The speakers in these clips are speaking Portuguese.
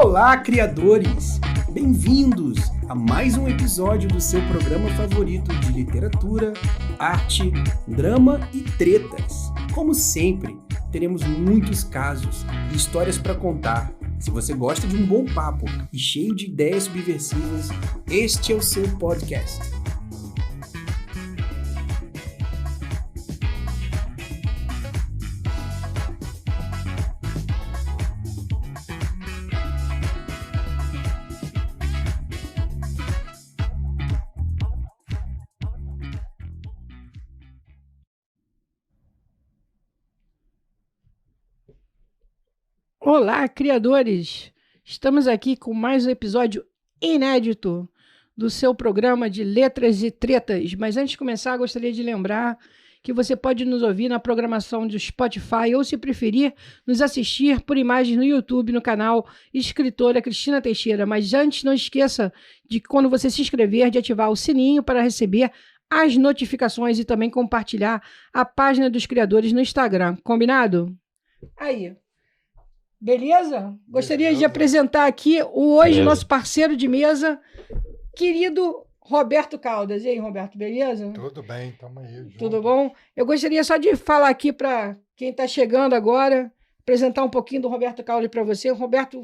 Olá, criadores! Bem-vindos a mais um episódio do seu programa favorito de literatura, arte, drama e tretas. Como sempre, teremos muitos casos e histórias para contar. Se você gosta de um bom papo e cheio de ideias subversivas, este é o seu podcast. Olá, criadores! Estamos aqui com mais um episódio inédito do seu programa de Letras e Tretas. Mas antes de começar, gostaria de lembrar que você pode nos ouvir na programação do Spotify ou, se preferir, nos assistir por imagens no YouTube, no canal Escritora Cristina Teixeira. Mas antes, não esqueça de, quando você se inscrever, de ativar o sininho para receber as notificações e também compartilhar a página dos criadores no Instagram. Combinado? Aí. Beleza? Gostaria de apresentar aqui nosso parceiro de mesa, querido Roberto Caldas. E aí, Roberto, beleza? Tudo bem, estamos aí juntos. Tudo bom? Eu gostaria só de falar aqui para quem está chegando agora, apresentar um pouquinho do Roberto Caldas para você. Roberto,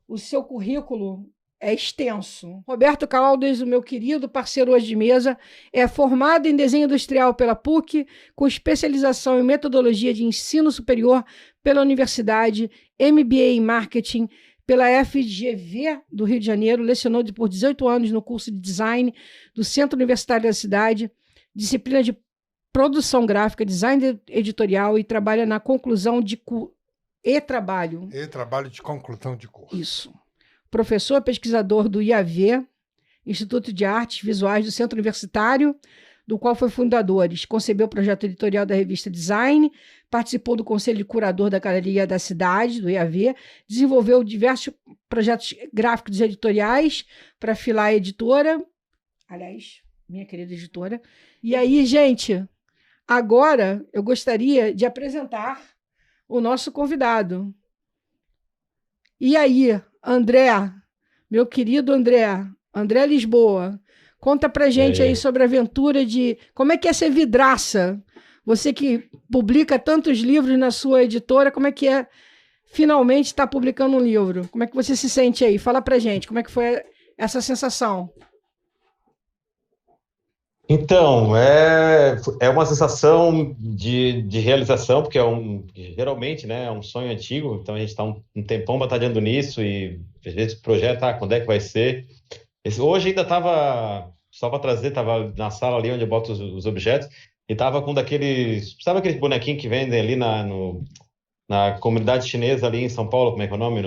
o seu currículo é extenso. Roberto Caldas, o meu querido parceiro hoje de mesa, é formado em desenho industrial pela PUC, com especialização em metodologia de ensino superior pela Universidade, MBA em Marketing pela FGV do Rio de Janeiro, lecionou por 18 anos no curso de Design do Centro Universitário da cidade, disciplina de produção gráfica, design editorial e trabalha na conclusão de trabalho de conclusão de curso. Isso. Professor pesquisador do IAV, Instituto de Artes Visuais do Centro Universitário, do qual foi fundador. Concebeu o projeto editorial da revista Design, participou do conselho de curador da Galeria da Cidade, do IAV, desenvolveu diversos projetos gráficos editoriais para a Filá Editora, aliás, minha querida editora. E aí, gente, agora eu gostaria de apresentar o nosso convidado. E aí, André, meu querido André Lisboa, conta pra gente aí sobre a aventura de... Como é que é ser vidraça? Você que publica tantos livros na sua editora, como é que é finalmente estar publicando um livro? Como é que você se sente aí? Fala pra gente, como é que foi essa sensação? Então, é uma sensação de realização, porque geralmente, né, é um sonho antigo, então a gente está um tempão batalhando nisso e às vezes projeta, quando é que vai ser. Hoje ainda estava, só para trazer, estava na sala ali onde eu boto os objetos, e estava com daqueles, sabe aqueles bonequinhos que vendem ali na comunidade chinesa ali em São Paulo, como é que é o nome?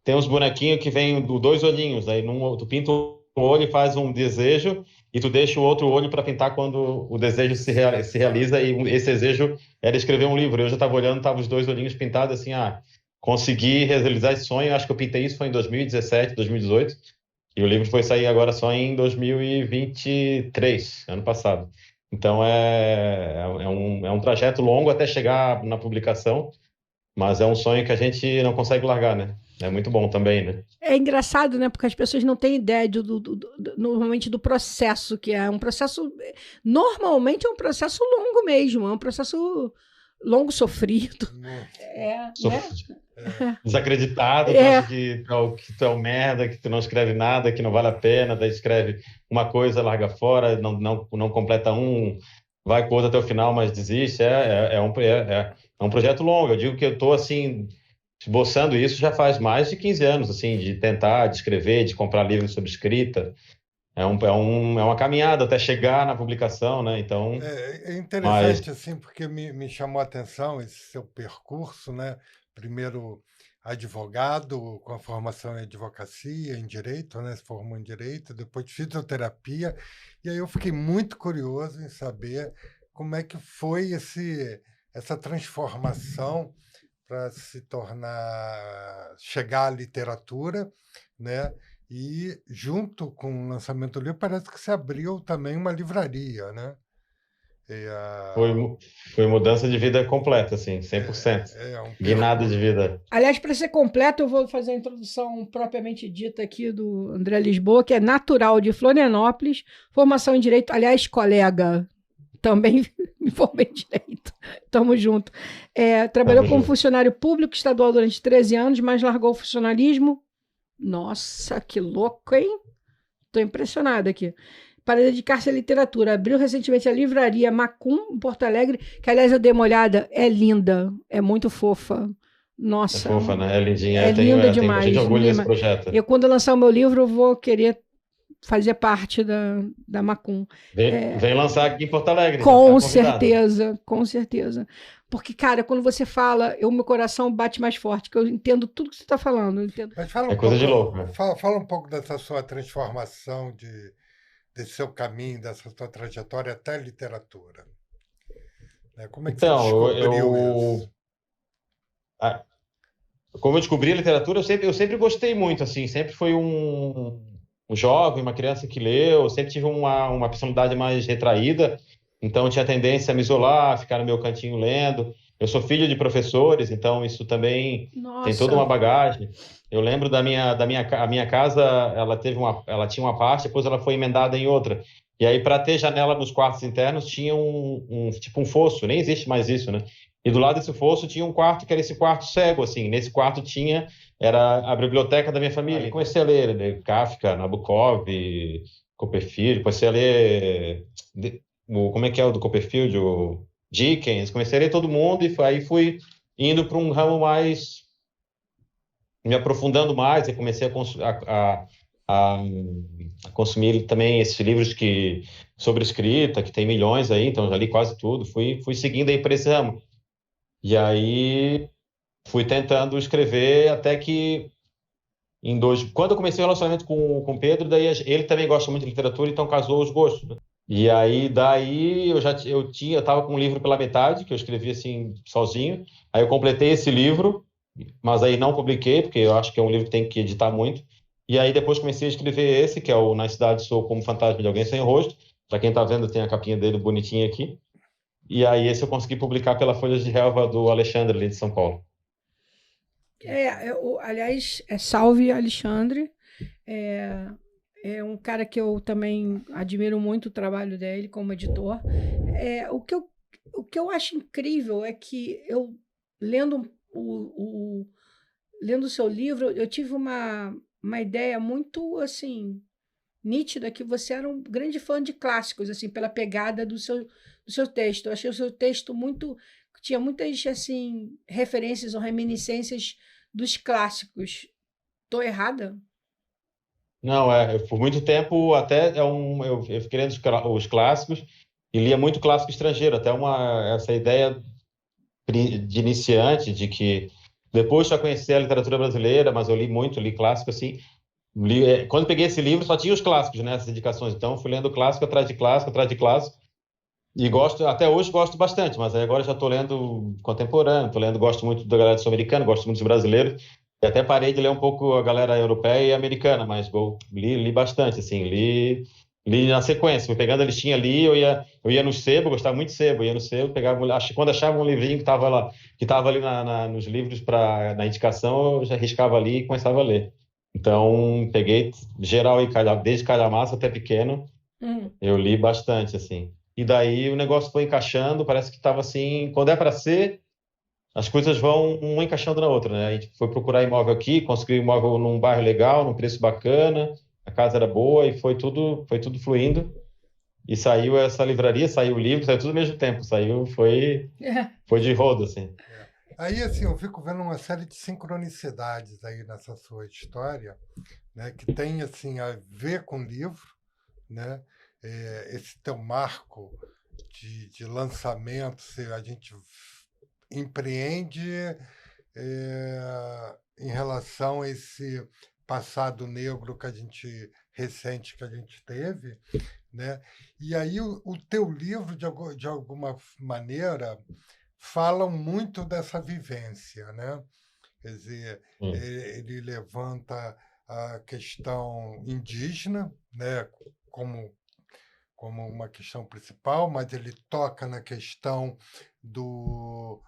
Tem uns bonequinhos que vêm dois olhinhos, aí tu pinta um olho e faz um desejo, e tu deixa o outro olho para pintar quando o desejo se realiza, e esse desejo era escrever um livro. Eu já estava olhando, estavam os dois olhinhos pintados, assim, consegui realizar esse sonho. Acho que eu pintei isso foi em 2017, 2018, e o livro foi sair agora só em 2023, ano passado. Então é um trajeto longo até chegar na publicação, mas é um sonho que a gente não consegue largar, né? É muito bom também, né? É engraçado, né? Porque as pessoas não têm ideia normalmente do processo, que é um processo... Normalmente é um processo longo mesmo, é um processo longo, sofrido. Né? Desacreditado, tu acha que tu é um merda, que tu não escreve nada, que não vale a pena, daí escreve uma coisa, larga fora, não completa vai com outro até o final, mas desiste. É um projeto longo. Eu digo que eu estou assim... esboçando isso já faz mais de 15 anos, assim, de tentar, de escrever, de comprar livros sobre escrita. É uma caminhada até chegar na publicação, né? Então... É interessante, assim, porque me chamou a atenção esse seu percurso, né? Primeiro advogado, com a formação em advocacia, em direito, né? Se formou em direito, depois de fisioterapia. E aí eu fiquei muito curioso em saber como é que foi essa transformação para chegar à literatura, né? E junto com o lançamento do livro parece que se abriu também uma livraria, né? Foi mudança de vida completa, assim, 100%. Guinada de vida. Aliás, para ser completo, eu vou fazer a introdução propriamente dita aqui do André Lisboa, que é natural de Florianópolis, formação em Direito. Aliás, colega, também me formei em Direito. Tamo junto. Trabalhou como funcionário público estadual durante 13 anos, mas largou o funcionalismo. Nossa, que louco, hein? Estou impressionada aqui. Para dedicar-se à literatura. Abriu recentemente a livraria Macum, em Porto Alegre, que, aliás, eu dei uma olhada. É linda, é muito fofa. Nossa. É fofa, né? É lindinha. É linda demais. Tenho bastante orgulho desse projeto. Quando eu lançar o meu livro, eu vou querer fazer parte da Macum. Vem lançar aqui em Porto Alegre. Com certeza, com certeza. Porque, cara, quando você fala, meu coração bate mais forte, que eu entendo tudo que você está falando. Mas fala coisa de louco. Né? Fala um pouco dessa sua transformação, desse seu caminho, dessa sua trajetória até a literatura. Como é que você descobriu isso? Como eu descobri a literatura, eu sempre gostei muito, assim, sempre fui um jovem, uma criança que leu, sempre tive uma personalidade mais retraída, então tinha tendência a me isolar, ficar no meu cantinho lendo. Eu sou filho de professores, então isso também tem toda uma bagagem. Eu lembro a minha casa, ela tinha uma parte, depois ela foi emendada em outra. E aí, para ter janela nos quartos internos, tinha tipo um fosso, nem existe mais isso, né? E do lado desse fosso tinha um quarto, que era esse quarto cego, assim. Nesse quarto era a biblioteca da minha família. E comecei a ler Kafka, Nabokov, Copperfield, comecei a ler... Como é que é o do Copperfield? O Dickens. Comecei a ler todo mundo e aí fui indo para um ramo mais... me aprofundando mais e comecei a consumir também esses livros sobre escrita, que tem milhões aí, então já li quase tudo. Fui seguindo aí para esse ramo. E aí fui tentando escrever até que quando eu comecei o relacionamento com o Pedro, daí ele também gosta muito de literatura, então casou os gostos, né? E aí daí eu estava com um livro pela metade, que eu escrevi assim sozinho. Aí eu completei esse livro, mas aí não publiquei, porque eu acho que é um livro que tem que editar muito. E aí depois comecei a escrever esse, que é o Na Cidade Sou Como Fantasma de Alguém Sem Rosto. Para quem está vendo, tem a capinha dele bonitinha aqui. E aí esse eu consegui publicar pela Folha de Relva do Alexandre, ali de São Paulo. Aliás, salve Alexandre. É um cara que eu também admiro muito o trabalho dele como editor. O que eu acho incrível é que eu, lendo o seu livro, eu tive uma ideia muito assim nítida, que você era um grande fã de clássicos, assim, pela pegada do seu texto. Eu achei o seu texto tinha muitas assim referências ou reminiscências dos clássicos. Estou errada? Não, por muito tempo eu fiquei lendo os clássicos e lia muito clássico estrangeiro, até essa ideia de iniciante, de que depois já conheci a literatura brasileira, mas eu li clássico assim. Quando peguei esse livro só tinha os clássicos, né, essas indicações, então fui lendo clássico atrás de clássico, atrás de clássico, e até hoje gosto bastante, mas agora já estou lendo contemporâneo, gosto muito da galera sul-americana, gosto muito dos brasileiros, e até parei de ler um pouco a galera europeia e americana, mas li bastante, assim, li na sequência, fui pegando a listinha ali, eu ia no sebo, gostava muito de sebo, ia no sebo, quando achava um livrinho que estava ali nos livros na indicação, eu já riscava ali e começava a ler. Então, peguei geral aí, desde calhamaço até pequeno, eu li bastante, assim. E daí o negócio foi encaixando, parece que estava assim, quando é para ser, as coisas vão uma encaixando na outra, né? A gente foi procurar imóvel aqui, conseguiu imóvel num bairro legal, num preço bacana, a casa era boa e foi tudo fluindo. E saiu essa livraria, saiu o livro, saiu tudo ao mesmo tempo, foi de rodo, assim. Aí, assim, eu fico vendo uma série de sincronicidades aí nessa sua história, né, que tem, assim, a ver com o livro, né? Esse teu marco de lançamento, a gente empreende em relação a esse passado negro recente que a gente teve, né? E aí o teu livro, de alguma maneira, falam muito dessa vivência, né? Quer dizer, ele levanta a questão indígena, né? como uma questão principal, mas ele toca na questão dos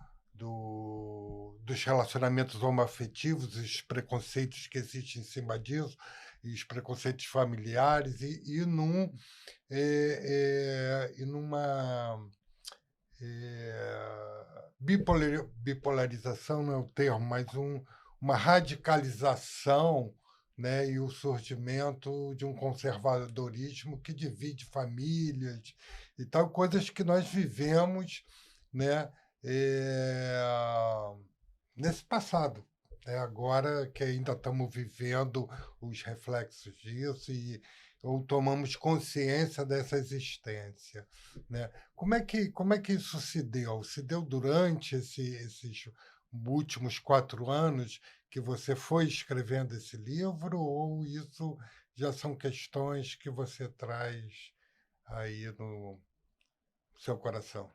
relacionamentos homoafetivos, os preconceitos que existem em cima disso, e os preconceitos familiares, e numa bipolarização não é o termo, mas uma radicalização, né, e o surgimento de um conservadorismo que divide famílias e tal, coisas que nós vivemos, né, nesse passado. Agora que ainda estamos vivendo os reflexos disso ou tomamos consciência dessa existência, né? Como é que isso se deu? Se deu durante esses últimos 4 anos que você foi escrevendo esse livro, ou isso já são questões que você traz aí no seu coração?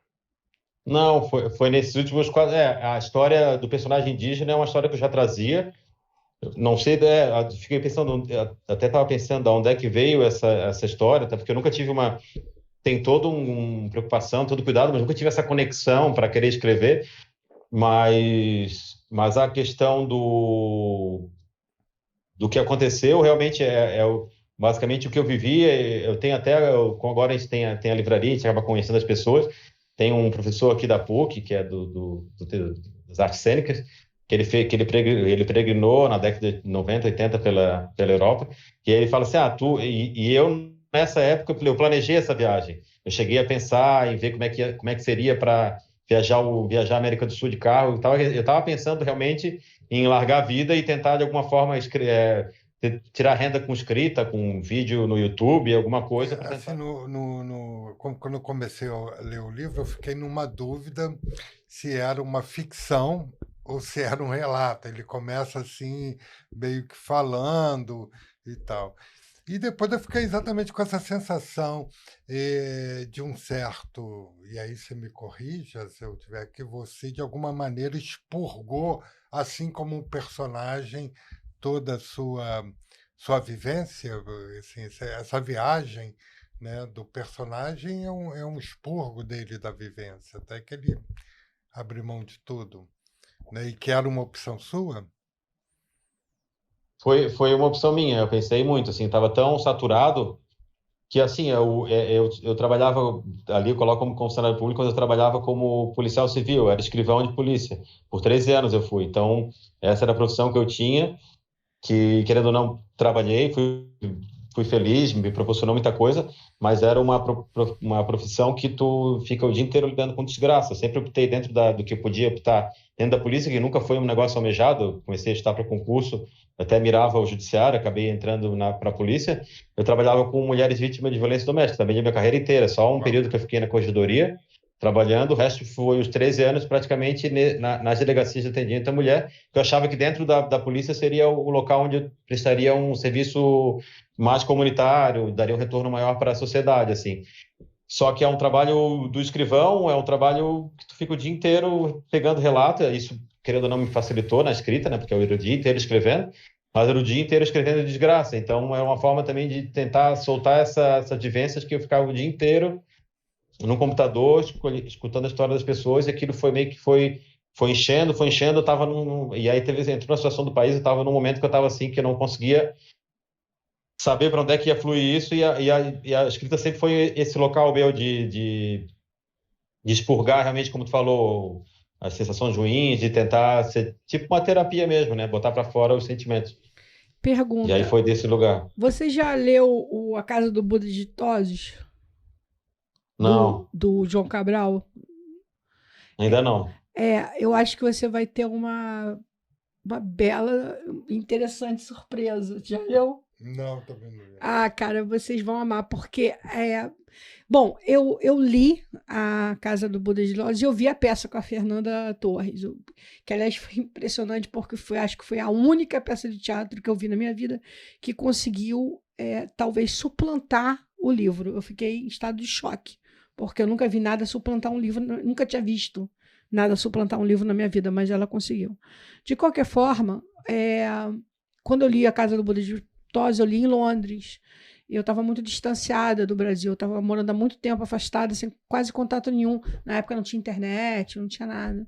Não, foi nesses últimos 4. A história do personagem indígena é uma história que eu já trazia. Não sei, fiquei pensando, até estava pensando de onde é que veio essa história, até porque eu nunca tive tem toda uma preocupação, todo cuidado, mas nunca tive essa conexão para querer escrever. Mas a questão do que aconteceu realmente basicamente o que eu vivi. Eu tenho agora a gente tem a livraria, a gente acaba conhecendo as pessoas. Tem um professor aqui da PUC, que é das artes cênicas, que ele peregrinou na década de 90, 80 pela Europa, e aí ele fala assim, eu nessa época eu planejei essa viagem. Eu cheguei a pensar em ver como é que seria para viajar a América do Sul de carro e tal. Eu estava pensando realmente em largar a vida e tentar de alguma forma tirar renda com escrita, com vídeo no YouTube, alguma coisa para tentar. Assim, quando eu comecei a ler o livro, eu fiquei numa dúvida se era uma ficção ou se era um relato. Ele começa assim, meio que falando e tal. E depois eu fiquei exatamente com essa sensação de um certo, e aí você me corrija se eu tiver, que você de alguma maneira expurgou, assim como um personagem, toda a sua vivência, assim, essa viagem, né, do personagem é um expurgo dele da vivência, até que ele abre mão de tudo, né, e que era uma opção sua. Foi uma opção minha, eu pensei muito, assim, estava tão saturado que, assim, eu trabalhava ali, eu coloco como funcionário público, mas eu trabalhava como policial civil, eu era escrivão de polícia, por 13 anos eu fui, então essa era a profissão que eu tinha, que, querendo ou não, trabalhei, fui feliz, me proporcionou muita coisa, mas era uma profissão que tu fica o dia inteiro lidando com desgraça. Eu sempre optei dentro do que eu podia optar dentro da polícia, que nunca foi um negócio almejado. Eu comecei a estudar para concurso, até mirava o judiciário, acabei entrando para a polícia. Eu trabalhava com mulheres vítimas de violência doméstica, também a minha carreira inteira, só um período que eu fiquei na corregedoria, trabalhando, o resto foi os 13 anos praticamente nas delegacias de atendimento à mulher, que eu achava que dentro da polícia seria o local onde eu prestaria um serviço mais comunitário, daria um retorno maior para a sociedade, assim. Só que é um trabalho do escrivão, é um trabalho que tu fica o dia inteiro pegando relato, isso, querendo ou não, me facilitou na escrita, né, porque eu era o dia inteiro escrevendo, mas era o dia inteiro escrevendo desgraça, então é uma forma também de tentar soltar essas vivências que eu ficava o dia inteiro no computador, escutando a história das pessoas, e aquilo foi meio que foi enchendo, eu estava e aí entrou na situação do país, eu estava num momento que eu estava assim, que eu não conseguia saber para onde é que ia fluir isso, e a escrita sempre foi esse local meu de expurgar realmente, como tu falou, as sensações ruins, de tentar ser tipo uma terapia mesmo, né, botar para fora os sentimentos. Pergunta. E aí foi desse lugar. Você já leu A Casa do Buda de Tozos? Não. Do João Cabral? Ainda não. Eu acho que você vai ter uma bela, interessante surpresa. Já leu? Não, também não. Ah, cara, vocês vão amar, porque bom, eu li A Casa do Buda de Tozos e eu vi a peça com a Fernanda Torres, que aliás foi impressionante, porque acho que foi a única peça de teatro que eu vi na minha vida que conseguiu talvez suplantar o livro. Eu fiquei em estado de choque, porque eu nunca vi nada suplantar um livro, nunca tinha visto nada suplantar um livro na minha vida, mas ela conseguiu. De qualquer forma, quando eu li A Casa do Buda de Tozos, eu li em Londres. eu estava muito distanciada do Brasil, eu estava morando há muito tempo afastada, sem quase contato nenhum. Na época não tinha internet, não tinha nada.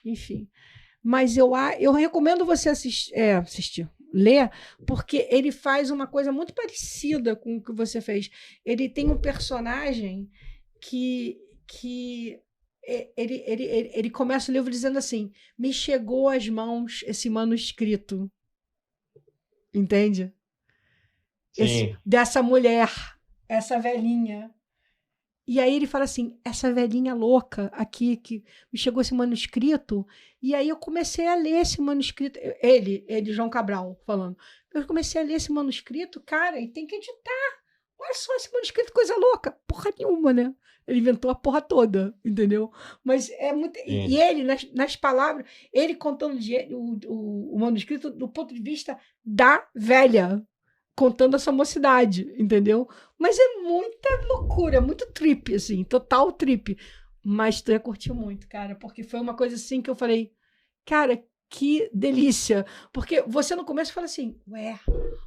Enfim. Mas eu recomendo você assistir, ler, porque ele faz uma coisa muito parecida com o que você fez. Ele tem um personagem que ele começa o livro dizendo assim: me chegou às mãos esse manuscrito. Entende? Sim. Dessa mulher, essa velhinha. E aí ele fala assim, essa velhinha louca aqui, que me chegou esse manuscrito, e aí eu comecei a ler esse manuscrito, ele João Cabral, falando, eu comecei a ler esse manuscrito, cara, e tem que editar. Olha só esse manuscrito, coisa louca. Porra nenhuma, né? Ele inventou a porra toda, entendeu? Mas é muito... E ele, nas palavras, ele contando o manuscrito do ponto de vista da velha, contando essa mocidade, entendeu? Mas é muita loucura, muito trip, assim, total trip. Mas tu ia curtir muito, cara, porque foi uma coisa assim que eu falei, cara, que delícia. Porque você no começo fala assim, ué,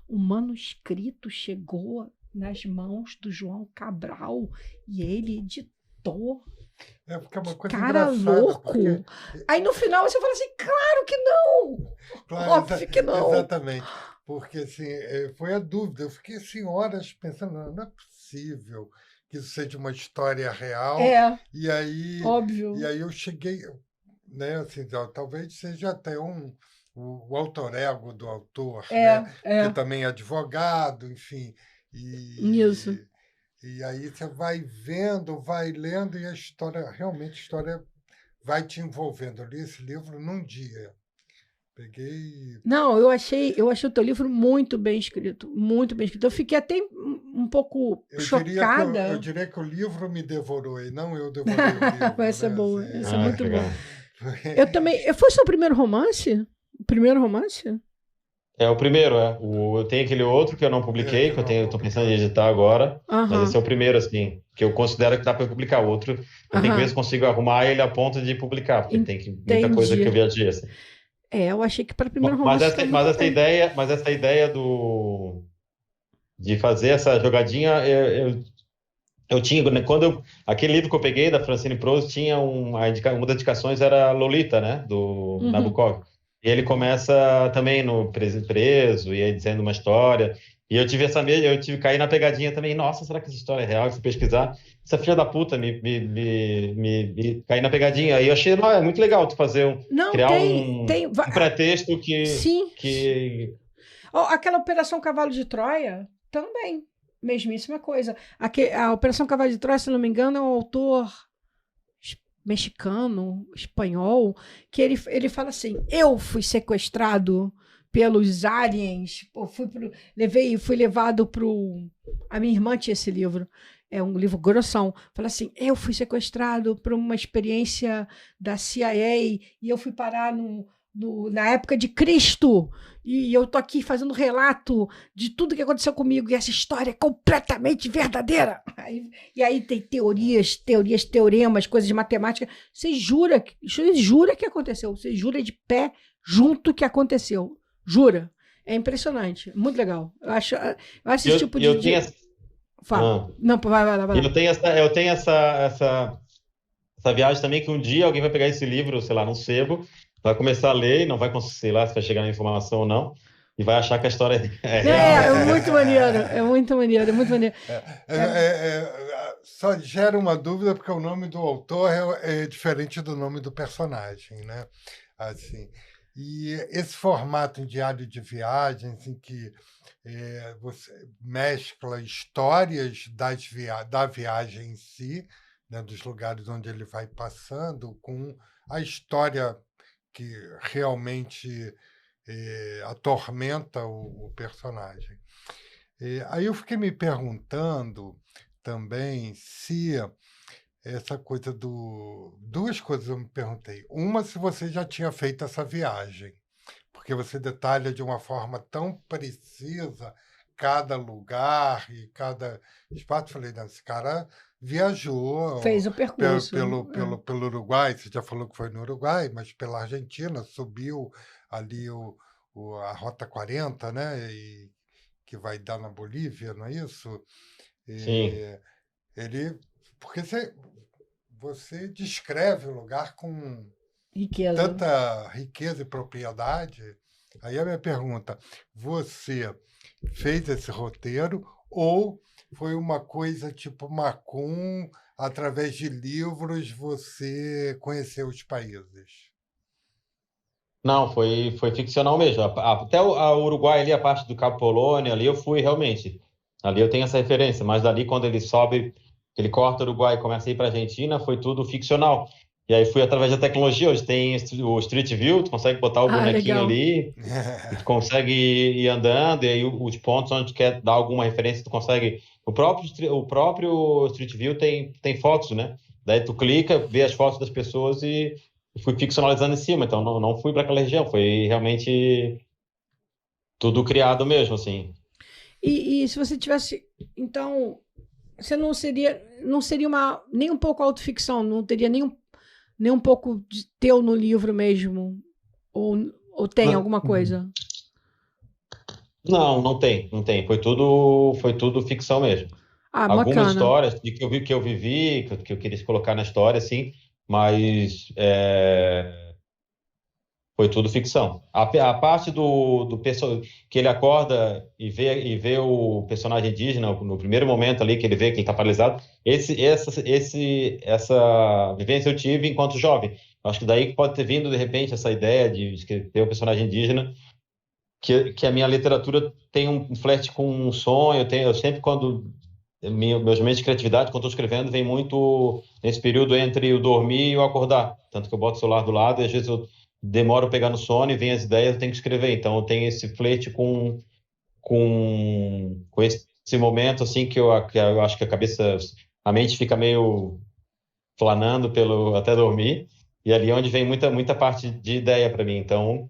o manuscrito chegou nas mãos do João Cabral e ele editou. Porque é uma coisa cara engraçada. louco. Porque... Aí no final você fala assim, claro que não. Claro, óbvio que não. Exatamente. Porque assim, foi a dúvida. Eu fiquei assim, horas pensando, não é possível que isso seja uma história real. E aí, óbvio. E aí eu cheguei, né, assim, talvez seja até o alter ego do autor, né, que também é advogado, enfim. Isso. E aí você vai vendo, vai lendo, e a história vai te envolvendo. Eu li esse livro num dia. Peguei... Não, eu achei o teu livro muito bem escrito, muito bem escrito. Eu fiquei até um pouco chocada. Eu diria que o livro me devorou e não eu devorei o livro. Essa é boa, assim, essa é muito boa. Eu também... Foi seu primeiro romance? O primeiro romance? É o primeiro, eu tenho aquele outro que eu não publiquei, que eu tô pensando em editar agora, mas esse é o primeiro, assim, que eu considero que dá para publicar. O outro, eu tenho que ver se consigo arrumar ele a ponto de publicar, porque tem muita coisa que eu viajei, assim. Eu achei que para o primeiro romance... Mas essa ideia de fazer essa jogadinha, eu tinha, né, aquele livro que eu peguei da Francine Proust tinha uma das indicações era Lolita, né, do Nabokov. E ele começa também no preso, e aí dizendo uma história. E eu tive caí na pegadinha também. Nossa, será que essa história é real? Se pesquisar, essa filha da puta me caí na pegadinha. Aí eu achei, é muito legal tu fazer criar um pretexto que... Sim. Que... aquela Operação Cavalo de Troia também, mesmíssima coisa. A Operação Cavalo de Troia, se não me engano, é um autor mexicano, espanhol, que ele fala assim, eu fui sequestrado pelos aliens, fui levado a minha irmã tinha esse livro, é um livro grossão, fala assim, eu fui sequestrado por uma experiência da CIA e eu fui parar na época de Cristo, e eu tô aqui fazendo relato de tudo que aconteceu comigo, e essa história é completamente verdadeira. E aí tem teoremas, coisas de matemática. Você jura que aconteceu, você jura de pé junto que aconteceu. Jura. É impressionante, muito legal. Eu acho esse tipo de... Fala. Não, vai. Eu tenho essa viagem também, que um dia alguém vai pegar esse livro, sei lá, num sebo, vai começar a ler e não vai conseguir, sei lá, se vai chegar na informação ou não, e vai achar que a história é real. É muito maneiro, é muito maneiro. Só gera uma dúvida, porque o nome do autor é diferente do nome do personagem, né? Assim, e esse formato em diário de viagens, em que você mescla histórias da viagem em si, né, dos lugares onde ele vai passando, com a história que realmente atormenta o personagem. Aí eu fiquei me perguntando também se essa coisa duas coisas eu me perguntei. Uma, se você já tinha feito essa viagem, porque você detalha de uma forma tão precisa cada lugar e cada espaço. Falei, não, esse cara viajou, fez o percurso pelo Uruguai, você já falou que foi no Uruguai, mas pela Argentina, subiu ali a Rota 40, né? que vai dar na Bolívia, não é isso? Sim. Porque você descreve o lugar com Riqueza. tanta riqueza e propriedade. Aí a minha pergunta, você fez esse roteiro ou foi uma coisa tipo Macum, através de livros você conheceu os países? Não, foi ficcional mesmo. Até o Uruguai ali, a parte do Cabo Polônia, ali eu fui realmente. Ali eu tenho essa referência, mas dali quando ele sobe, ele corta o Uruguai e começa a ir para a Argentina, foi tudo ficcional. E aí fui através da tecnologia. Hoje tem o Street View, tu consegue botar o bonequinho legal. ali, e tu consegue ir andando, e aí os pontos onde quer dar alguma referência, tu consegue. O próprio Street View tem fotos, né? Daí tu clica, vê as fotos das pessoas e fui ficcionalizando em cima. Então não fui para aquela região, foi realmente tudo criado mesmo, assim. E se você tivesse. Então, você não seria nem um pouco autoficção, não teria nem um pouco de teu no livro mesmo? Ou tem alguma coisa? Não tem. Foi tudo ficção mesmo. Algumas bacana. histórias que eu vivi, que eu queria colocar na história, assim, mas foi tudo ficção. A parte do que ele acorda e vê o personagem indígena no primeiro momento ali, que ele vê que ele está paralisado, essa vivência eu tive enquanto jovem. Acho que daí pode ter vindo, de repente, essa ideia de ter o personagem indígena, que a minha literatura tem um flerte com um sonho. Eu sempre, quando meus momentos de criatividade, quando estou escrevendo, vem muito nesse período entre o dormir e o acordar. Tanto que eu boto o celular do lado e às vezes eu demoro a pegar no sono e vem as ideias, eu tenho que escrever. Então eu tenho esse flerte com esse momento, assim, que eu acho que a mente fica meio planando até dormir. E ali é onde vem muita parte de ideia para mim. Então,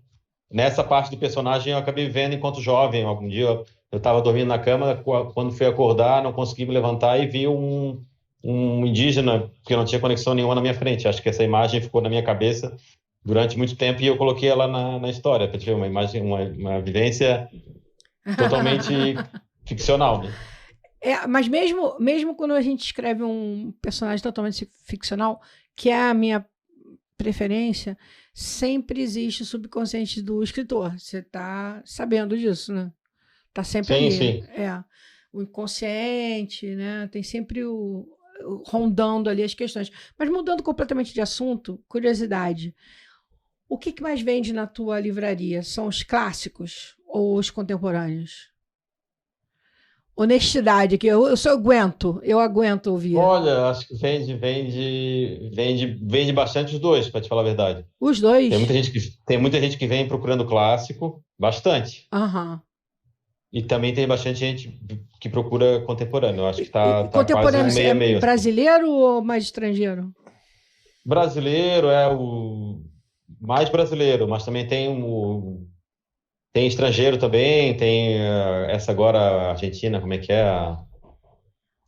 nessa parte do personagem eu acabei vivendo enquanto jovem. Algum dia eu estava dormindo na cama, quando fui acordar, não consegui me levantar e vi um indígena que não tinha conexão nenhuma na minha frente. Acho que essa imagem ficou na minha cabeça durante muito tempo e eu coloquei ela na história, para ter uma imagem, uma vivência totalmente ficcional, né? Mas mesmo quando a gente escreve um personagem totalmente ficcional, que é a minha preferência, sempre existe o subconsciente do escritor. Você está sabendo disso, né? Está sempre ali. Sim. O inconsciente, né? Tem sempre rondando ali as questões. Mas mudando completamente de assunto, curiosidade. O que mais vende na tua livraria? São os clássicos ou os contemporâneos? Honestidade, que eu aguento ouvir. Olha, acho que vende bastante os dois, para te falar a verdade. Os dois? Tem muita gente que vem procurando clássico, bastante. Aham. E também tem bastante gente que procura contemporâneo. Eu acho que tá contemporâneo quase meio a meio. Brasileiro ou mais estrangeiro? Brasileiro é o mais brasileiro, mas também tem estrangeiro também, tem essa agora argentina, como é que é?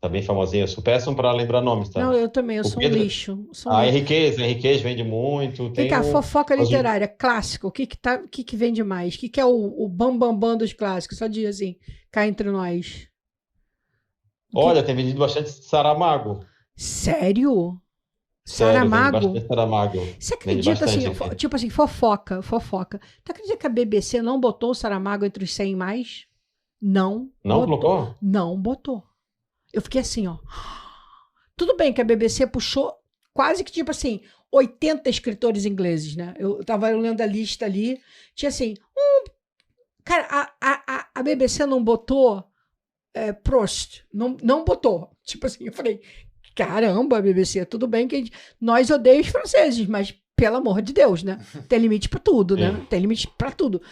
Tá bem famosinha. Eu sou péssimo para lembrar nomes, tá? Não, eu também, eu sou um lixo. Henriquez vende muito. Vem cá, fofoca literária, clássico, o que vende mais? O que é o bambambam dos clássicos? Só diz assim, cá entre nós. Olha, tem vendido bastante Saramago. Sério? Saramago? Saramago. Você acredita assim, tipo assim, fofoca. Tu acredita que a BBC não botou o Saramago entre os 100 mais? Não. Não colocou? Não botou. Eu fiquei assim, ó. Tudo bem que a BBC puxou quase que tipo assim, 80 escritores ingleses, né? Eu tava lendo a lista ali, tinha assim, cara, a BBC não botou Proust, não botou. Tipo assim, eu falei, caramba, BBC, tudo bem que nós odeiamos os franceses, mas pelo amor de Deus, né? Tem limite pra tudo, né? Tem limite pra tudo.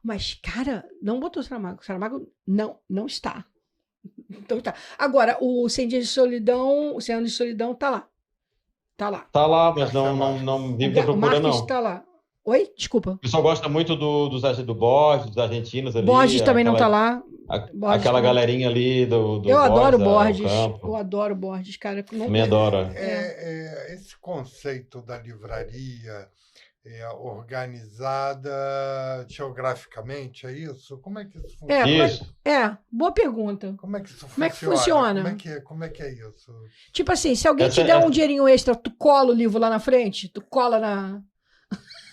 Mas, cara, não botou Saramago. Saramago não está. Então tá. Agora, o 100 Dias de Solidão, o 100 Anos de Solidão tá lá. Tá lá. Tá lá, mas não vive procurando, não. Tá lá. Oi? Desculpa. O pessoal gosta muito do Borges, dos argentinos ali. Borges também não tá lá. Borges Aquela também. galerinha ali do Eu adoro Borges, Borges. Campo. Eu adoro Borges, cara. Também adoro. Esse conceito da livraria organizada geograficamente, é isso? Como é que isso funciona? Isso. Boa pergunta. Como é que isso Como é que funciona? Como é que é isso? Tipo assim, se alguém te der um dinheirinho extra, tu cola o livro lá na frente? Tu cola na...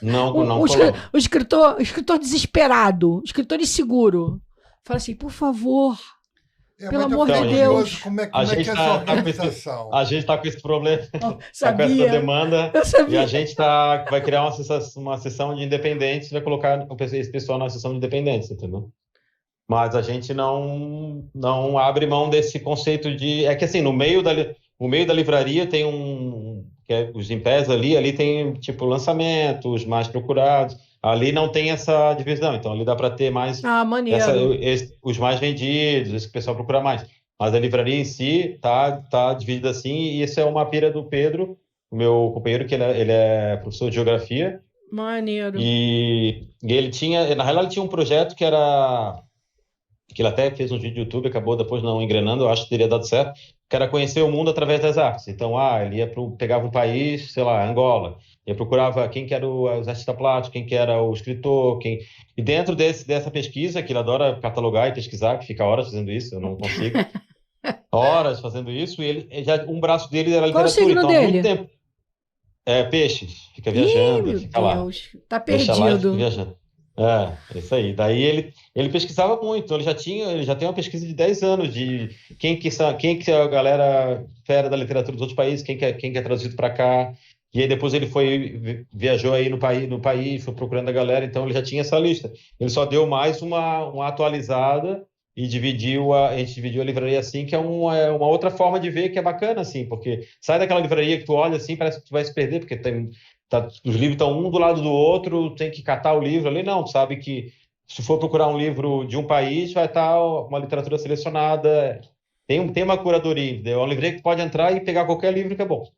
Não, o escritor desesperado, o escritor inseguro, fala assim, por favor, pelo amor de Deus. Como é que é essa organização? A gente está com esse problema, sabia. com essa demanda, Eu sabia. e a gente vai criar uma sessão de independentes, vai colocar esse pessoal na sessão de independentes, entendeu? Mas a gente não abre mão desse conceito de... É que assim, no meio da livraria tem os Gimpés ali tem tipo lançamentos mais procurados. Ali não tem essa divisão, então ali dá para ter mais maneiro. Os mais vendidos, esse que o pessoal procura mais. Mas a livraria em si tá dividida assim, e isso é uma pira do Pedro, o meu companheiro, que ele é professor de geografia. Maneiro. E ele tinha, na realidade, ele tinha um projeto que ele até fez um vídeo do YouTube, acabou depois não engrenando, eu acho que teria dado certo, que era conhecer o mundo através das artes. Então, ele pegava um país, sei lá, Angola, e procurava quem que era os artista plástico, quem que era o escritor, e dentro dessa pesquisa, que ele adora catalogar e pesquisar, que fica horas fazendo isso, eu não consigo, horas fazendo isso, e um braço dele era literatura. Qual o signo então, dele? Há muito tempo. Peixes, fica viajando, fica lá. Deus, tá Deixa lá e perdido. fica viajando. Isso aí. Daí ele pesquisava muito, ele já tem uma pesquisa de 10 anos de quem que é a galera fera da literatura dos outros países, quem que é traduzido para cá. E aí depois ele viajou aí no país, foi procurando a galera, então ele já tinha essa lista. Ele só deu mais uma atualizada e a gente dividiu a livraria assim, que é uma outra forma de ver que é bacana, assim, porque sai daquela livraria que tu olha assim, parece que tu vai se perder, porque os livros estão um do lado do outro, tem que catar o livro ali. Não, sabe que se for procurar um livro de um país, vai estar uma literatura selecionada, tem uma curadoria, entendeu? É um livreiro que pode entrar e pegar qualquer livro que é bom.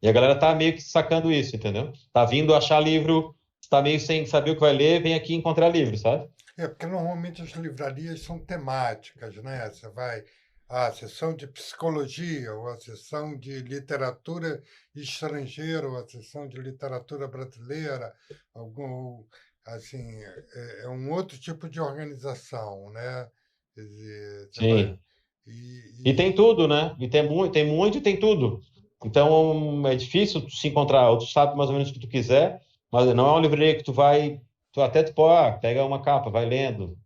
E a galera tá meio que sacando isso, entendeu? Tá vindo achar livro, tá meio sem saber o que vai ler, vem aqui encontrar livro, sabe? Porque normalmente as livrarias são temáticas, né? Você vai a sessão de psicologia, ou a sessão de literatura estrangeira, ou a sessão de literatura brasileira, assim, é um outro tipo de organização, né? Quer dizer, sim. E tem tudo, né? E tem muito e tem tudo. Então é difícil se encontrar, tu sabe mais ou menos o que tu quiser, mas não é uma livraria que tu pode, pega uma capa, vai lendo,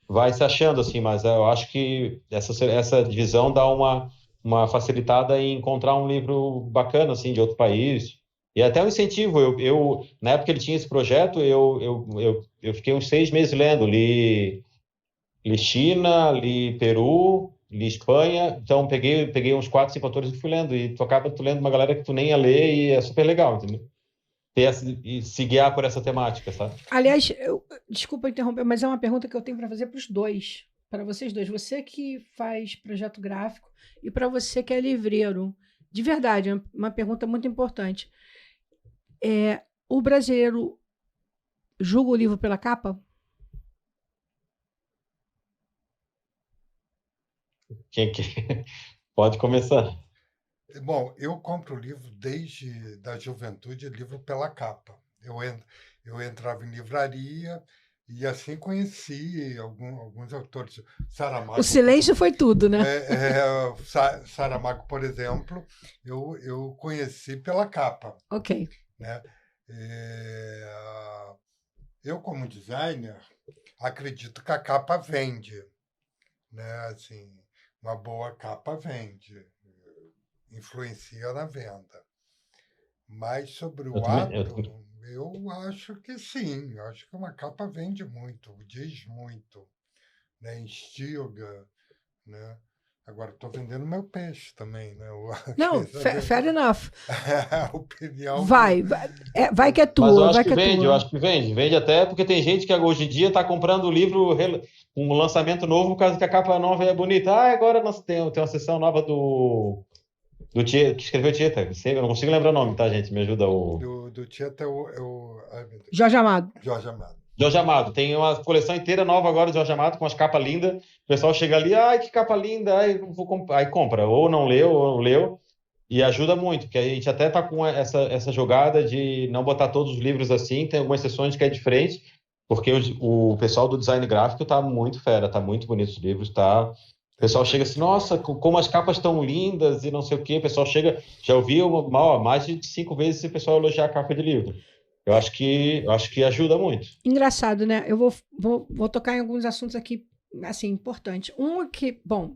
vai se achando assim, mas eu acho que essa divisão dá uma facilitada em encontrar um livro bacana, assim, de outro país, e até um incentivo. Eu na época que ele tinha esse projeto, eu fiquei uns 6 meses lendo, li China, li Peru, li Espanha, então peguei uns 4, 5 autores e fui lendo, e tu acaba lendo uma galera que tu nem ia ler, e é super legal, entendeu? E se guiar por essa temática, sabe? Aliás, desculpa interromper, mas é uma pergunta que eu tenho para fazer para os dois, para vocês dois. Você que faz projeto gráfico e para você que é livreiro. De verdade, é uma pergunta muito importante. O brasileiro julga o livro pela capa? Quem que pode começar? Bom, eu compro livro desde da juventude, livro pela capa. Eu entrava em livraria e assim conheci alguns autores. Saramago. O silêncio foi tudo, né? Saramago, por exemplo, eu conheci pela capa. Ok. Né? Eu, como designer, acredito que a capa vende. Né? Assim, uma boa capa vende. Influencia na venda. Mas sobre o ato, eu acho que sim. Eu acho que uma capa vende muito, diz muito. Né? Instiga. Né? Agora, estou vendendo meu peixe também. Né? Não, fair enough. A opinião... Vai que é tua. Mas eu acho que vende, eu acho que vende. Vende até porque tem gente que hoje em dia está comprando o livro, um lançamento novo, por causa que a capa nova é bonita. Agora nós tem uma sessão nova do Do Tietê, que escreveu Tietê. Eu não consigo lembrar o nome, tá, gente? Me ajuda Do Tietê é o ai, meu Deus. Jorge Amado. Jorge Amado. Jorge Amado. Tem uma coleção inteira nova agora de Jorge Amado, com as capas lindas. O pessoal chega ali, ai, que capa linda, ai, aí compra. Ou não leu, ou leu. E ajuda muito, porque a gente até tá com essa jogada de não botar todos os livros assim, tem algumas sessões que é diferente, porque o pessoal do design gráfico tá muito fera, tá muito bonito os livros, tá... O pessoal chega assim, nossa, como as capas estão lindas e não sei o quê. O pessoal chega, já ouviu mais de 5 vezes o pessoal elogiar a capa de livro. Eu acho que ajuda muito. Engraçado, né? Eu vou tocar em alguns assuntos aqui, assim, importantes. Um é que, bom,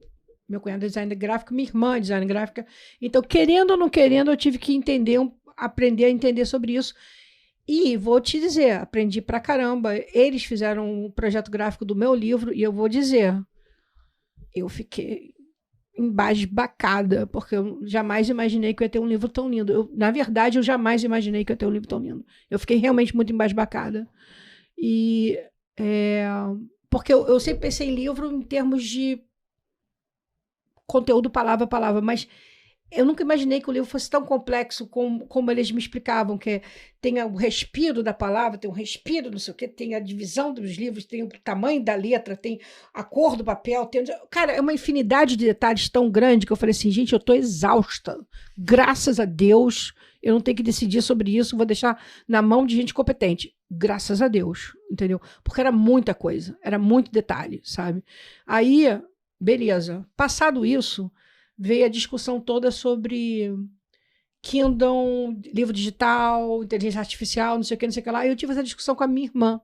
meu cunhado é designer gráfico, minha irmã é designer gráfica. Então, querendo ou não querendo, eu tive que aprender a entender sobre isso. E vou te dizer, aprendi pra caramba. Eles fizeram um projeto gráfico do meu livro e eu vou dizer, eu fiquei embasbacada, porque eu jamais imaginei que eu ia ter um livro tão lindo. Na verdade, eu jamais imaginei que eu ia ter um livro tão lindo. Eu fiquei realmente muito embasbacada. E porque eu sempre pensei em livro em termos de conteúdo palavra a palavra, mas eu nunca imaginei que o livro fosse tão complexo como eles me explicavam, que tem o respiro da palavra, tem um respiro, não sei o quê, tem a divisão dos livros, tem o tamanho da letra, tem a cor do papel. Cara, é uma infinidade de detalhes tão grande que eu falei assim, gente, eu estou exausta. Graças a Deus, eu não tenho que decidir sobre isso, vou deixar na mão de gente competente. Graças a Deus, entendeu? Porque era muita coisa, era muito detalhe, sabe? Aí, beleza. Passado isso, veio a discussão toda sobre Kindle, livro digital, inteligência artificial, não sei o que lá. E eu tive essa discussão com a minha irmã.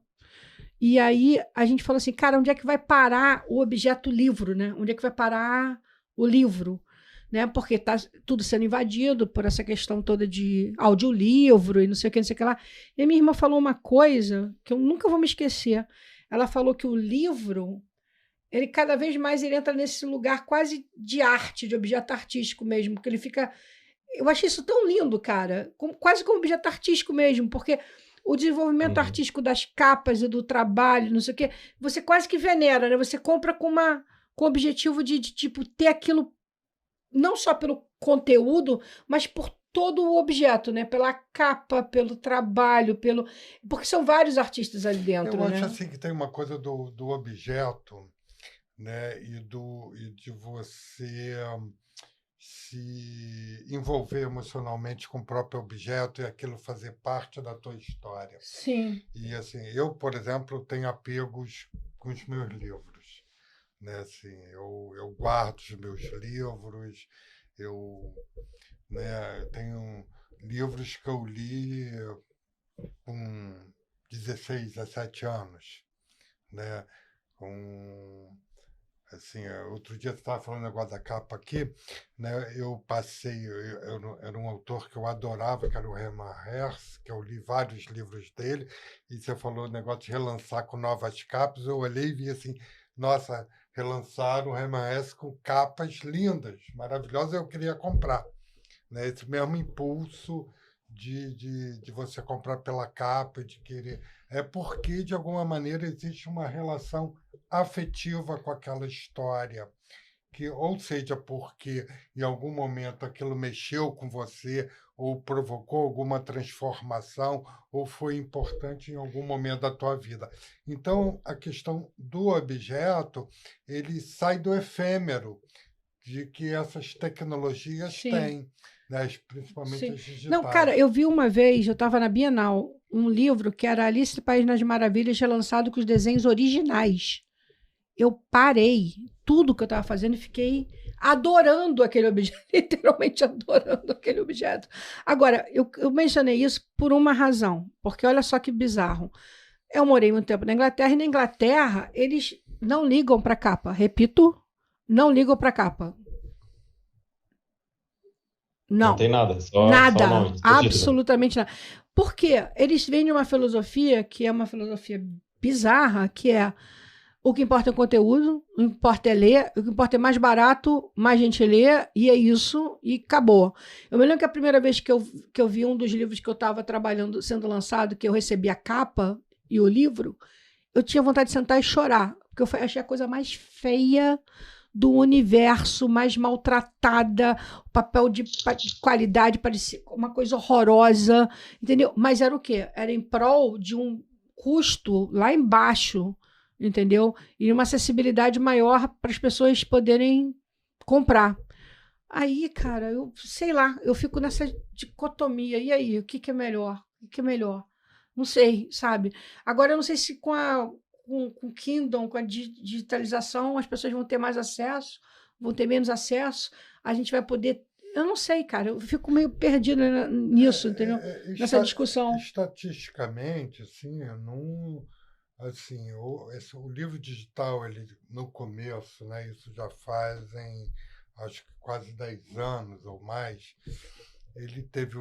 E aí a gente falou assim, cara, onde é que vai parar o objeto livro, né? Onde é que vai parar o livro? Né? Porque está tudo sendo invadido por essa questão toda de audiolivro e não sei o que lá. E a minha irmã falou uma coisa que eu nunca vou me esquecer. Ela falou que o livro... ele cada vez mais ele entra nesse lugar quase de arte, de objeto artístico mesmo, porque ele fica... Eu achei isso tão lindo, cara, quase como objeto artístico mesmo, porque o desenvolvimento artístico das capas e do trabalho, não sei o quê, você quase que venera, né? Você compra com o objetivo de tipo, ter aquilo não só pelo conteúdo, mas por todo o objeto, né? Pela capa, pelo trabalho, porque são vários artistas ali dentro, Eu né? acho assim que tem uma coisa do objeto, né, e de você se envolver emocionalmente com o próprio objeto e aquilo fazer parte da tua história. Sim. E assim, eu, por exemplo, tenho apegos com os meus livros, né? Assim, eu guardo os meus livros, né, tenho livros que eu li com 16, 17 anos, né? Assim, outro dia você estava falando um negócio da capa aqui, né? Eu passei, era um autor que eu adorava, que era o Hermann Hesse, que eu li vários livros dele, e você falou o negócio de relançar com novas capas, eu olhei e vi assim, nossa, relançaram o Hermann Hesse com capas lindas, maravilhosas, eu queria comprar, né? Esse mesmo impulso de você comprar pela capa, de querer... É porque, de alguma maneira, existe uma relação afetiva com aquela história, ou seja, porque em algum momento aquilo mexeu com você, ou provocou alguma transformação, ou foi importante em algum momento da tua vida. Então, a questão do objeto, ele sai do efêmero, de que essas tecnologias têm, né? Principalmente as digitais. Não, cara, eu vi uma vez, eu estava na Bienal, um livro que era Alice no País das Maravilhas, relançado com os desenhos originais. Eu parei tudo que eu estava fazendo e fiquei adorando aquele objeto, literalmente adorando aquele objeto. Agora, eu mencionei isso por uma razão, porque olha só que bizarro. Eu morei muito tempo na Inglaterra, e na Inglaterra eles não ligam para capa. Repito, não ligam para capa. Não. Não tem nada. Nada. Só nome, Absolutamente nada. Por quê? Eles vêm de uma filosofia que é uma filosofia bizarra, que é o que importa é o conteúdo, o que importa é ler, o que importa é mais barato, mais gente lê, e é isso, e acabou. Eu me lembro que a primeira vez que eu vi um dos livros que eu estava trabalhando, sendo lançado, que eu recebi a capa e o livro, eu tinha vontade de sentar e chorar, porque eu achei a coisa mais feia do universo, mais maltratada, o papel de qualidade parecia uma coisa horrorosa, entendeu? Mas era o quê? Era em prol de um custo lá embaixo, entendeu? E uma acessibilidade maior para as pessoas poderem comprar. Aí, cara, eu sei lá, eu fico nessa dicotomia. E aí, o que que é melhor? O que é melhor? Não sei, sabe? Agora, eu não sei se com o Kindle, com a digitalização, as pessoas vão ter mais acesso, vão ter menos acesso, a gente vai poder... Eu não sei, cara, eu fico meio perdida nisso, entendeu? Nessa discussão. Estatisticamente, assim, eu não... Assim, o livro digital, ele, no começo, né, isso já fazem, acho que quase 10 anos ou mais, ele teve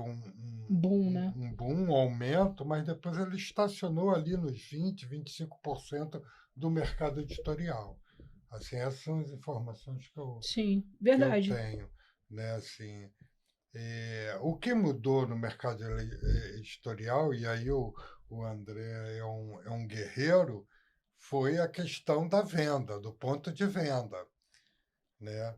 boom, né? um boom, um aumento, mas depois ele estacionou ali nos 20%, 25% do mercado editorial. Assim, essas são as informações que eu, Sim, verdade. que eu tenho. Né? Assim, o que mudou no mercado editorial, e aí o André é um guerreiro, foi a questão da venda, do ponto de venda. Né?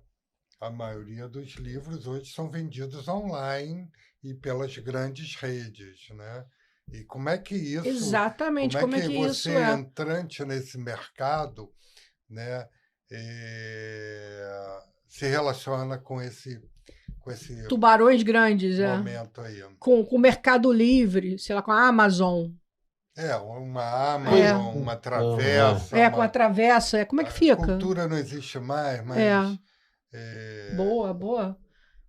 A maioria dos livros hoje são vendidos online e pelas grandes redes, né? E como é que isso... Exatamente, como é que isso você, é? entrante nesse mercado, né, se relaciona com esse tubarões grandes, momento aí? Com o Mercado Livre, sei lá, com a Amazon. Uma Amazon, uma Travessa. Com a Travessa. Como é que fica? A cultura não existe mais, mas... Boa.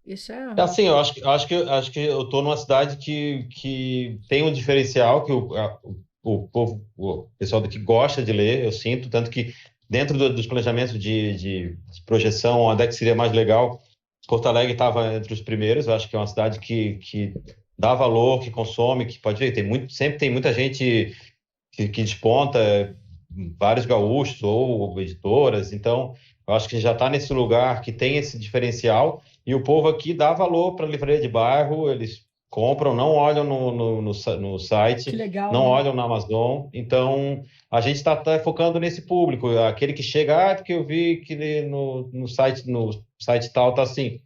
Isso é... Assim, eu acho que eu estou numa cidade que tem um diferencial que o povo, o pessoal daqui gosta de ler, eu sinto, tanto que dentro dos planejamentos de projeção, onde é que seria mais legal, Porto Alegre estava entre os primeiros. Eu acho que é uma cidade que dá valor, que consome, que pode ver, sempre tem muita gente que desponta, vários gaúchos ou editoras, então eu acho que já está nesse lugar que tem esse diferencial, e o povo aqui dá valor para a livraria de bairro, eles compram, não olham no site, que legal, não né? olham na Amazon, então a gente está focando nesse público, aquele que chega, porque eu vi que no site tal está assim.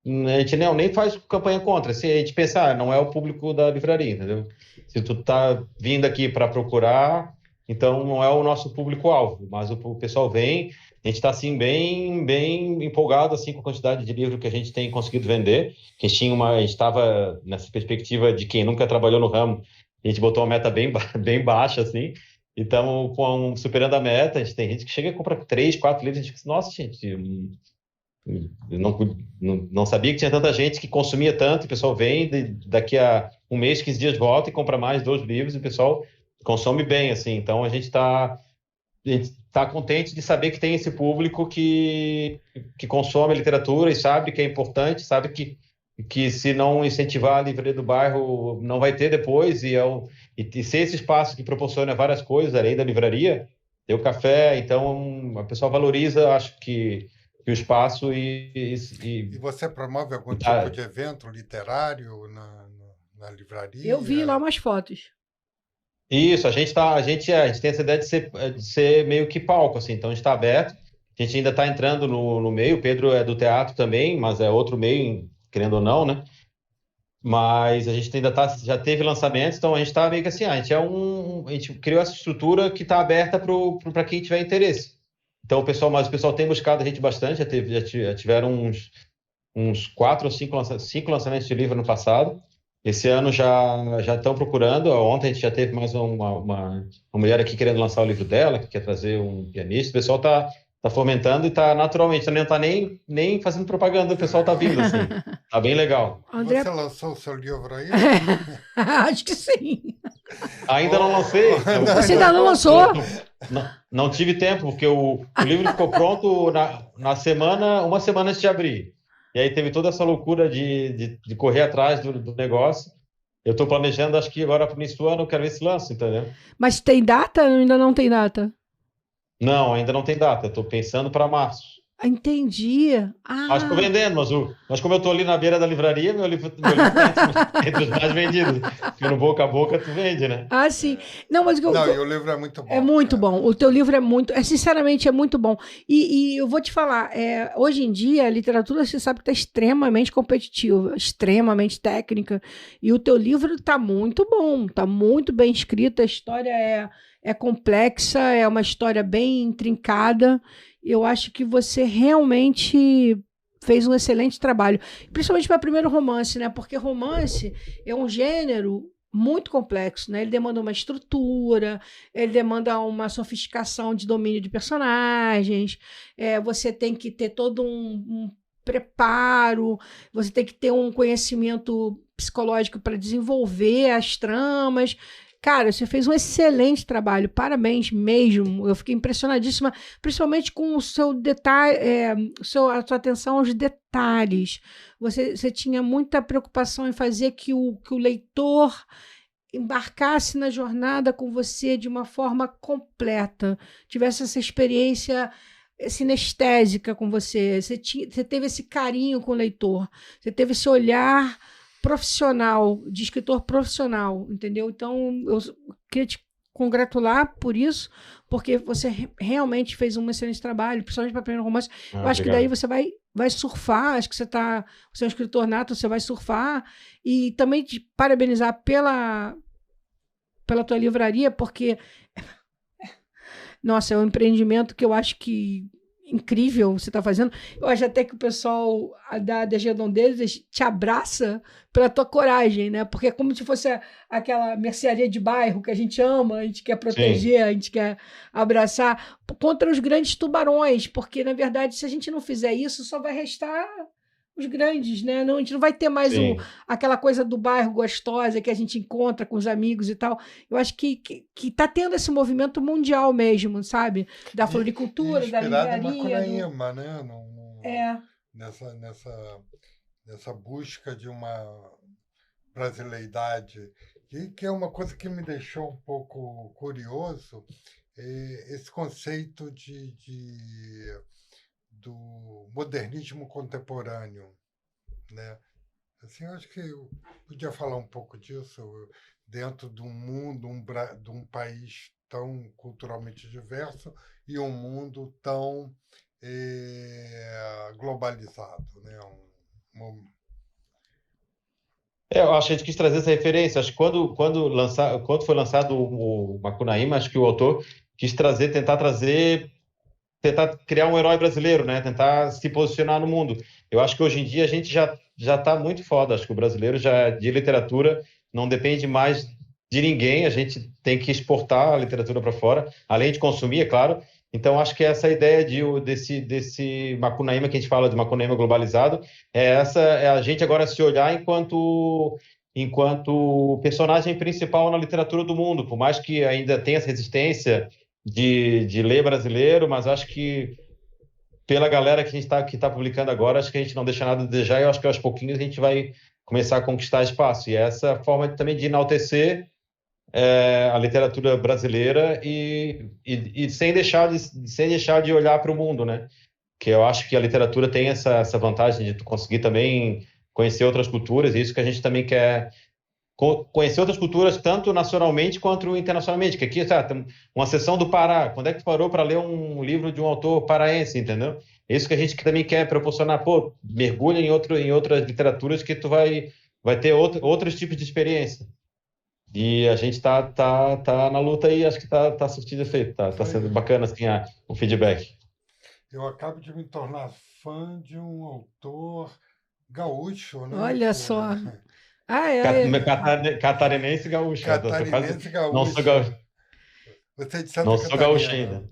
A gente nem faz campanha contra, se a gente pensar, não é o público da livraria, entendeu? Se tu tá vindo aqui para procurar, então não é o nosso público-alvo, mas o pessoal vem, a gente está assim bem empolgado assim com a quantidade de livros que a gente tem conseguido vender. A gente estava nessa perspectiva de quem nunca trabalhou no ramo, a gente botou uma meta bem baixa assim, e estamos superando a meta. A gente tem gente que chega e compra 3, 4 livros, a gente diz, nossa, gente, eu não sabia que tinha tanta gente que consumia tanto. O pessoal vem, daqui a um mês, 15 dias volta e compra mais 2 livros, e o pessoal consome bem, assim. Então a gente está contente de saber que tem esse público que consome a literatura e sabe que é importante, sabe que se não incentivar a livraria do bairro não vai ter depois, e ser esse espaço que proporciona várias coisas além da livraria, tem o café, então a pessoa valoriza, acho que o espaço e você promove algum tipo de evento literário na livraria? Eu vi lá umas fotos. Isso, a gente tem essa ideia de ser meio que palco, assim, então a gente está aberto, a gente ainda está entrando no meio, o Pedro é do teatro também, mas é outro meio, querendo ou não, né? Mas a gente ainda já teve lançamentos, então a gente está meio que assim, a gente criou essa estrutura que está aberta para quem tiver interesse. Então o pessoal tem buscado a gente bastante, já tiveram uns 4 ou 5 lançamentos de livro no passado. Esse ano já estão procurando. Ontem a gente já teve mais uma mulher aqui querendo lançar o livro dela, que quer trazer um pianista. O pessoal está fomentando e está naturalmente, não está nem fazendo propaganda, o pessoal está vindo, assim. Está bem legal. André... Você lançou o seu livro aí? Acho que sim. Ainda não lancei. Você ainda não lançou? Não tive tempo, porque o livro ficou pronto uma semana antes de abrir. E aí teve toda essa loucura de correr atrás do negócio. Eu estou planejando, acho que agora para o início do ano, eu quero ver se lança, entendeu? Mas tem data ou ainda não tem data? Não, ainda não tem data. Estou pensando para março. Entendi. Acho que estou vendendo, mas como eu estou ali na beira da livraria, meu livro tá entre os mais vendidos. Porque no boca a boca tu vende, né? Sim. Não, mas Não, e o livro é muito bom. É muito bom. O teu livro é muito... sinceramente, é muito bom. E eu vou te falar, hoje em dia, a literatura, você sabe que está extremamente competitiva, extremamente técnica. E o teu livro está muito bom, está muito bem escrito, a história é complexa, é uma história bem intrincada. Eu acho que você realmente fez um excelente trabalho, principalmente para primeiro romance, né? Porque romance é um gênero muito complexo, né? Ele demanda uma estrutura, ele demanda uma sofisticação de domínio de personagens, você tem que ter todo um preparo, você tem que ter um conhecimento psicológico para desenvolver as tramas. Cara, você fez um excelente trabalho, parabéns mesmo. Eu fiquei impressionadíssima, principalmente com o seu detalhe, a sua atenção aos detalhes. Você tinha muita preocupação em fazer que o leitor embarcasse na jornada com você de uma forma completa, tivesse essa experiência sinestésica com você. Você teve esse carinho com o leitor, você teve esse olhar profissional, de escritor profissional, entendeu? Então, eu queria te congratular por isso, porque você realmente fez um excelente trabalho, principalmente para primeiro romance. Eu acho que daí você vai surfar, acho que você é um escritor nato, você vai surfar, e também te parabenizar pela tua livraria, porque nossa, é um empreendimento que eu acho que incrível você está fazendo. Eu acho até que o pessoal das Redondezas te abraça pela tua coragem, né? Porque é como se fosse aquela mercearia de bairro que a gente ama, a gente quer proteger, a gente quer abraçar, contra os grandes tubarões, porque, na verdade, se a gente não fizer isso, só vai restar os grandes, né? Não, a gente não vai ter mais aquela coisa do bairro gostosa que a gente encontra com os amigos e tal. Eu acho que tá tendo esse movimento mundial mesmo, sabe? Da floricultura, da livraria. Inspirado em Macunaíma, né? Nessa busca de uma brasileidade, que é uma coisa que me deixou um pouco curioso, esse conceito do modernismo contemporâneo, né? Assim, eu acho que eu podia falar um pouco disso dentro de um mundo, de um país tão culturalmente diverso e um mundo tão globalizado, né? Eu acho que a gente quis trazer essa referência. Acho que quando foi lançado o Macunaíma, acho que o autor quis tentar criar um herói brasileiro, né? Tentar se posicionar no mundo. Eu acho que hoje em dia a gente já está muito foda. Acho que o brasileiro já de literatura não depende mais de ninguém. A gente tem que exportar a literatura para fora, além de consumir, é claro. Então acho que essa ideia desse Macunaíma que a gente fala de Macunaíma globalizado é a gente agora se olhar enquanto personagem principal na literatura do mundo, por mais que ainda tenha essa resistência de ler brasileiro, mas acho que pela galera que a gente que tá publicando agora, acho que a gente não deixa nada a desejar, e eu acho que aos pouquinhos a gente vai começar a conquistar espaço. E essa forma também de enaltecer a literatura brasileira e sem deixar de olhar para o mundo, né? Que eu acho que a literatura tem essa vantagem de tu conseguir também conhecer outras culturas, e isso que a gente também quer conhecer outras culturas, tanto nacionalmente quanto internacionalmente, que aqui tem uma seção do Pará. Quando é que tu parou para ler um livro de um autor paraense, entendeu? É isso que a gente também quer proporcionar. Pô, mergulha em outras literaturas que tu vai ter outros tipos de experiência. E a gente tá na luta aí, acho que tá surtindo efeito, tá sendo bacana assim, o feedback. Eu acabo de me tornar fã de um autor gaúcho, né? Olha só. Catarinense gaúcho. Catarinense gaúcho. Não sou gaúcho. Você é de Santa Não Catarina, sou gaúcho ainda.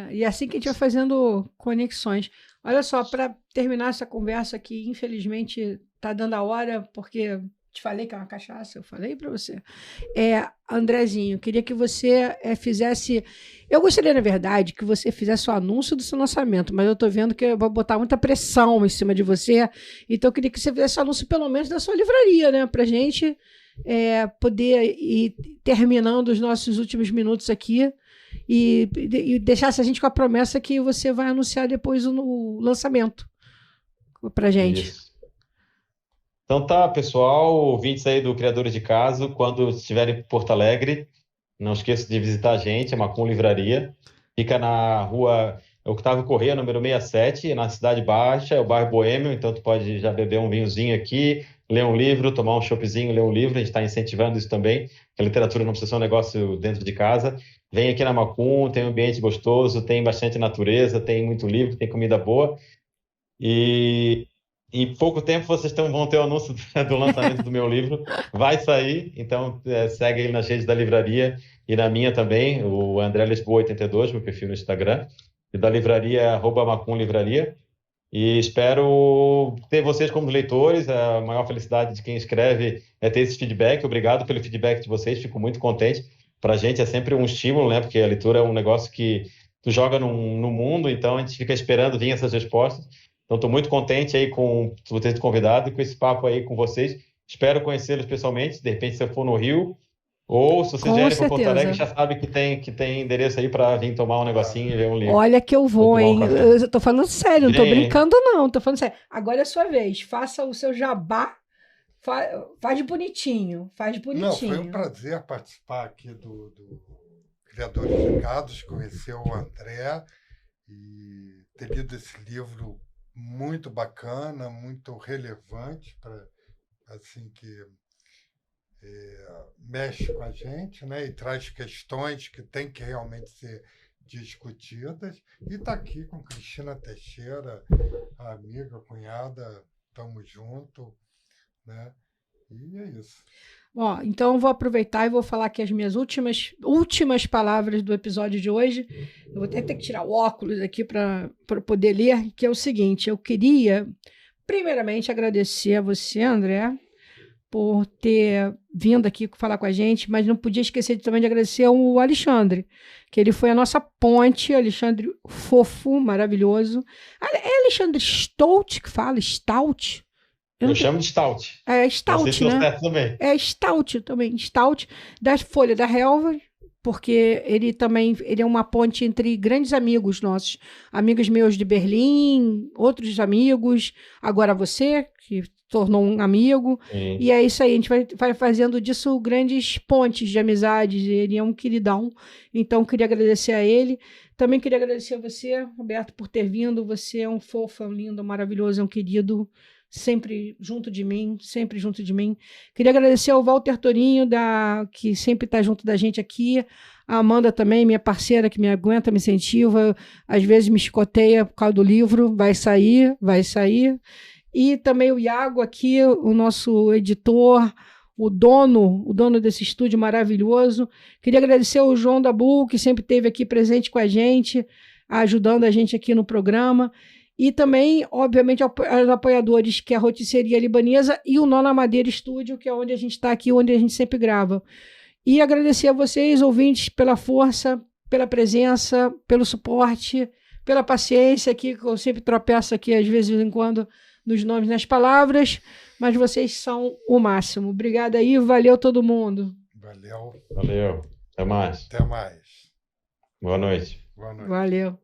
E assim que a gente vai fazendo conexões. Olha só, para terminar essa conversa aqui, infelizmente tá dando a hora, porque te falei que é uma cachaça, eu falei para você. Andrezinho, queria que você fizesse... Eu gostaria, na verdade, que você fizesse o anúncio do seu lançamento, mas eu estou vendo que eu vou botar muita pressão em cima de você, então eu queria que você fizesse o anúncio, pelo menos, da sua livraria, né? Para a gente poder ir terminando os nossos últimos minutos aqui, e deixasse a gente com a promessa que você vai anunciar depois no lançamento pra gente. Isso. Então tá, pessoal, ouvintes aí do Criadores de Caso, quando estiverem em Porto Alegre, não esqueça de visitar a gente, a Macum Livraria. Fica na rua Octávio Corrêa, número 67, na Cidade Baixa, é o bairro Boêmio, então tu pode já beber um vinhozinho aqui, ler um livro, tomar um choppzinho, ler um livro, a gente está incentivando isso também, a literatura não precisa ser um negócio dentro de casa. Vem aqui na Macum, tem um ambiente gostoso, tem bastante natureza, tem muito livro, tem comida boa, e em pouco tempo vocês vão ter o anúncio do lançamento do meu livro, vai sair, então segue aí nas redes da livraria e na minha também, o André Lisboa 82, meu perfil no Instagram, e da livraria @Macum Livraria, e espero ter vocês como leitores. A maior felicidade de quem escreve é ter esse feedback. Obrigado pelo feedback de vocês, fico muito contente. Para a gente é sempre um estímulo, né? Porque a leitura é um negócio que tu joga no mundo, então a gente fica esperando vir essas respostas. Então, estou muito contente aí com vocês ter convidado e com esse papo aí com vocês. Espero conhecê-los pessoalmente, de repente, se eu for no Rio, ou se vocês vierem para Porto Alegre, já sabe que tem endereço aí para vir tomar um negocinho e ver um livro. Olha que eu vou, hein? Eu tô falando sério, não tô brincando, não. Tô falando sério. Agora é a sua vez. Faça o seu jabá. Faz bonitinho. Não, foi um prazer participar aqui do Criadores de Casos, conhecer o André e ter lido esse livro muito bacana, muito relevante, assim, que mexe com a gente, né? E traz questões que têm que realmente ser discutidas. E está aqui com Cristina Teixeira, a amiga, a cunhada, estamos juntos, né? E é isso. Bom, então eu vou aproveitar e vou falar aqui as minhas últimas palavras do episódio de hoje. Eu vou até ter que tirar o óculos aqui para poder ler, que é o seguinte: eu queria, primeiramente, agradecer a você, André, por ter vindo aqui falar com a gente, mas não podia esquecer também de agradecer ao Alexandre, que ele foi a nossa ponte. Alexandre fofo, maravilhoso. É Alexandre Stout que fala? Stout? Eu chamo de Stout. É Stout, né? Também. É Stout também. Stout da Folha da Relva, porque ele é uma ponte entre grandes amigos nossos. Amigos meus de Berlim, outros amigos, agora você, que tornou um amigo. Sim. E é isso aí, a gente vai fazendo disso grandes pontes de amizades. Ele é um queridão, então queria agradecer a ele. Também queria agradecer a você, Roberto, por ter vindo. Você é um fofo, é um lindo, maravilhoso, é um querido, sempre junto de mim. Queria agradecer ao Walter Torinho, que sempre está junto da gente aqui. A Amanda também, minha parceira, que me aguenta, me incentiva, às vezes me chicoteia por causa do livro. Vai sair. E também o Iago aqui, o nosso editor, o dono desse estúdio maravilhoso. Queria agradecer ao João Dabu, que sempre esteve aqui presente com a gente, ajudando a gente aqui no programa. E também, obviamente, aos apoiadores, que é a Rotisseria Libanesa e o Nona Madeira Estúdio, que é onde a gente está aqui, onde a gente sempre grava. E agradecer a vocês, ouvintes, pela força, pela presença, pelo suporte, pela paciência aqui, que eu sempre tropeço aqui, às vezes, de vez em quando, nos nomes, nas palavras, mas vocês são o máximo. Obrigada aí, valeu todo mundo. Valeu. Até mais. Boa noite. Valeu.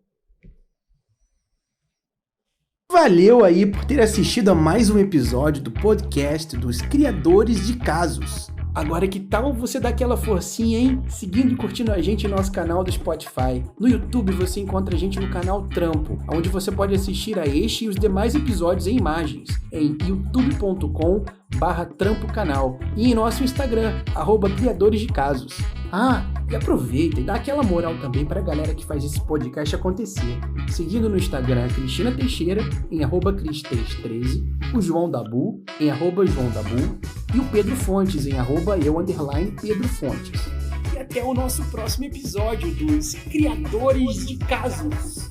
Valeu aí por ter assistido a mais um episódio do podcast dos Criadores de Casos. Agora, que tal você dar aquela forcinha, hein? Seguindo e curtindo a gente no nosso canal do Spotify. No YouTube você encontra a gente no canal Trampo, onde você pode assistir a este e os demais episódios em imagens, em youtube.com/trampocanal e em nosso Instagram, @Criadores de Casos. E aproveita e dá aquela moral também para a galera que faz esse podcast acontecer. Seguindo no Instagram a Cristina Teixeira, em @Cris13, o João Dabu, em @JoãoDabu, e o Pedro Fontes, em @eu_Pedro Fontes. E até o nosso próximo episódio dos Criadores de Casos.